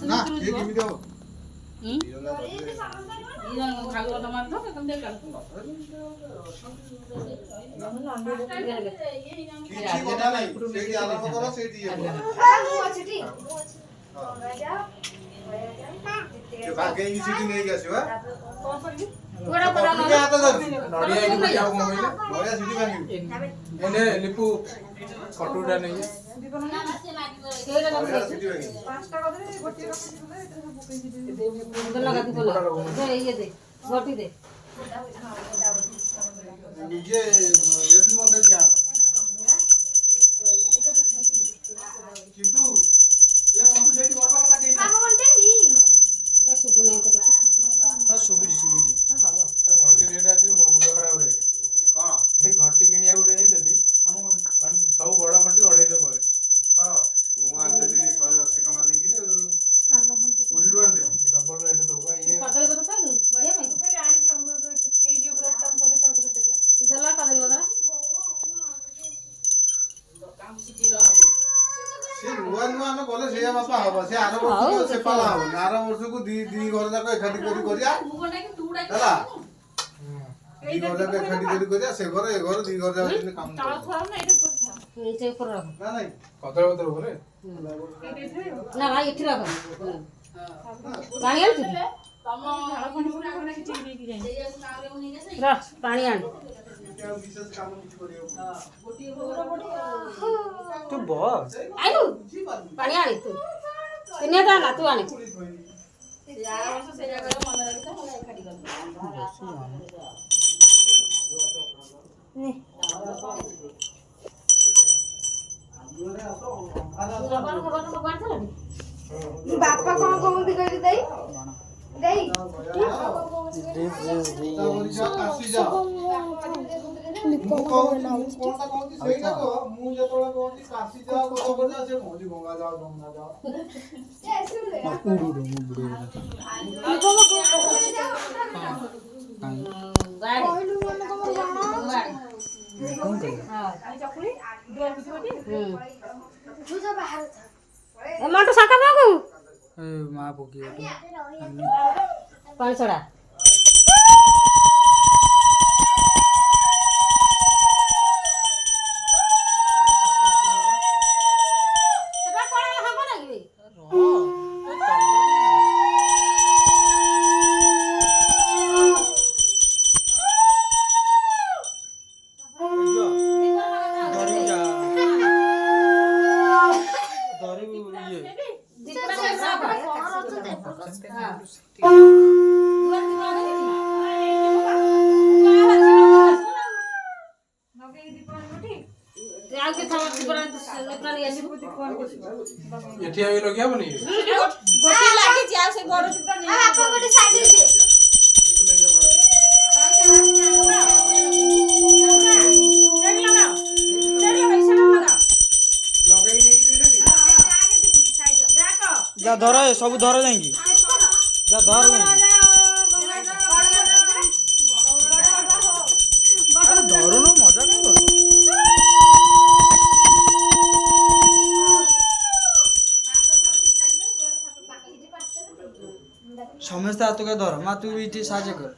ନା ଏ କେମିତି ହବ କିଛି କଥା ନାହିଁ ସେଇଠି ଆରମ୍ଭ କର ସେଇଠି ଇଏ କର ବାଗେଇକି ସେଇଠି ନେଇକି ଆସିବା ହାତ ଧରିଛି ନଡ଼ିଆ ଏଠି ପଡ଼ିଆ ଆଉ କଣ କହିଲେ ନଡ଼ିଆ ସେଇଠି ଭାଙ୍ଗିବୁ ଏନେ ଲିପୁ କଟୁଟା ନେଇ ନଡ଼ିଆ ସେଇଠି ଭାଙ୍ଗିବୁ ନିଜେ ଏଠି ମଧ୍ୟ ଦିଆ ଚିଟୁ ଏ ମତେ ସେଇଠି ଘର ପାଖ କଥା କେହି ଶୁଭୁଛି ଘଟି ରେଟ୍ ଅଛି ମୁଣ୍ଡ ଖରାପ ରେଟ୍ କଣ ଏ ଘଟି କିଣିବାକୁ ଗୋଟେ ଯାଇଥିଲି ସବୁ ବଡ଼ ଘଟି 250 ପରେ ହଁ ମୁଁ ଆଣିଥିଲି 180 ଟଙ୍କା ଦେଇକିରି ପୁରୀରୁ ଆଣିଥିଲି ଡବଲ ରେଟ୍ ଦବୁ ଇଏ ସେ ନୂଆ ନୂଆ ଆମେ କଲେ ସେଇଆ ବାପା ହବ ସେ ଆର ବର୍ଷକୁ ସେ ପାଲା ହବନି ଆର ବର୍ଷକୁ ଦି ଘର ଯାକ ଏକାଠି କରି କରିବା ହେଲା ଦି ଘର ଯାକ ଏକାଠି କରି କରିବା ସେ ଘର ଏ ଘର ଦି ଘର ଯାକ ଯେମିତି କାମ ନା ନାଇଁ କଦଳୀ ପତ୍ର ଉପରେ ନା ଭାଇ ଏଠି ରଖ ପାଣି ଆଣୁଛୁ ପାଣି ଆଣ ବିଶେଷ କାମ କିଛି କରିବାକୁ ତୁ ବସ୍ ଆଇଲୁ ପାଣି ଆଣି ତୁ ତିନି ନା ତୁ ଆଣି ବାପା କଣ କହୁନ୍ତି କହିଲି ଦେଇ ଦେଇ ମୁଁ ଯେତେବେଳେ କହୁଛି କାଶି ଯାଅ କଥା ସେ କହୁଛି ଗଙ୍ଗା ଯାଅ ଯମୁନା ଯାଅ ମଣ୍ଟୁ ସାକା ବାବୁ ମା ପକେଇ ପାଣି ଛଡ଼ା ଏଠି ଆଉ ଲଗେଇ ହବନି ଗୋଟେ ଲାଗିଛି ଆଉ ସେ ବଡ ଚିତ୍ର ନେଇ ବାପା ଗୋଟେ ସାଇଡ ରେ যা ধর সবু ধর যাইকি যা ধর ধরুন মজা কাই করু ସମସ୍ତେ ହାତକୁ ଧର ମା ତୁ ଏଠି ସାହାଯ୍ୟ କର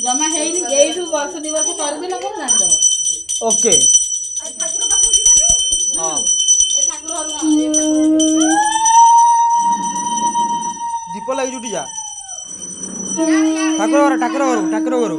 जमा ହେଇନି ଏଇଠୁ ବର୍ଷ ଦି ବର୍ଷ କରିଦେଲା ପରେ ଜାଣିଦବ ओके दीप लगी जुटी जा ठाकुर घर ठाकुर घर